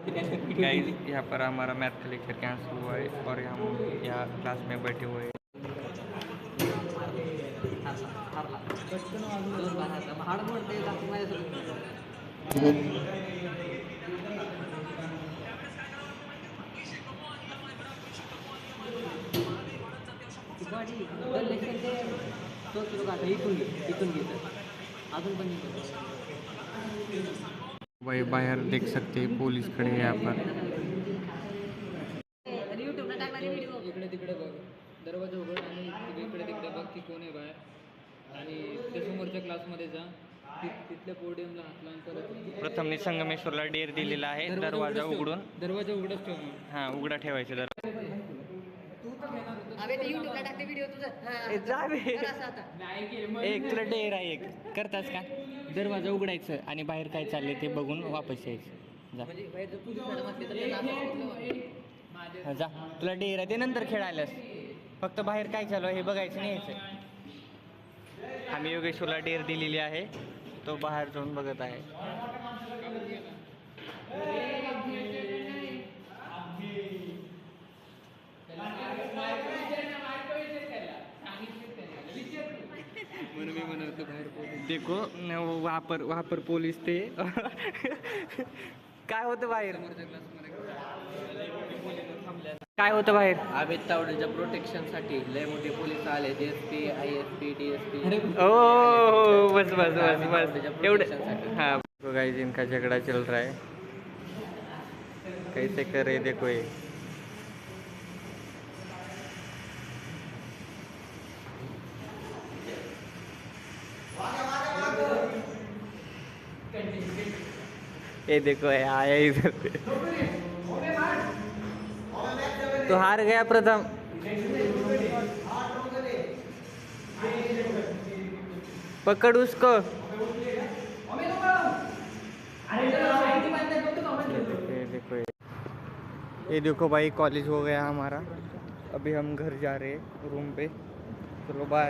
Guys यहाँ पर हमारा math का लेक्चर कैंसिल हुआ है और हम यहाँ क्लास में बैठे हुए हैं। भाई बाहर देख सकते हैं पुलिस खड़े हैं यहाँ पर। इकडे तिकडे बघ, दरवाजा उघड आणि इकडे तिकडे बघ की कोण आहे बाहेर, आणि त्या समोरच्या क्लासमध्ये जा, तिथल्या पोडियमला हात लावून परत प्रथमने संगमेश्वरला डेअर दिलेला आहे दरवाजा उघडून. दरवाजा उघडच ठेव. हां उघडा ठेवायचा दरवाजा. एक तुला डेअर आहे एक करतास का? दरवाजा उघडायचं आणि बाहेर काय चाललंय ते बघून वापस यायचं. जा हा, जा तुला डेअर आहे ते नंतर खेळायलास. फक्त बाहेर काय चालू आहे हे बघायचं नाही यायचं. आम्ही योगेश्वरला डेअर दिलेली आहे, तो बाहेर जाऊन बघत आहे. देखो वहाँ पर पोलीस ते काय होतं बाहेर, काय होतं बाहेर. अमित तावडेच्या प्रोटेक्शनसाठी लय मोठे पोलीस आले, DSP, ISP, DSP. ओ बस बस बस बस एवढं. हाँ तो गाइस इनका झगड़ा चल रहा है, कैसे करे देखो ये. ये देखो ये आया इधर. तो हार गया प्रथम. पकड़ उसको. ये देखो भाई कॉलेज हो गया हमारा. अभी हम घर जा रहे हैं रूम पे. चलो बाय.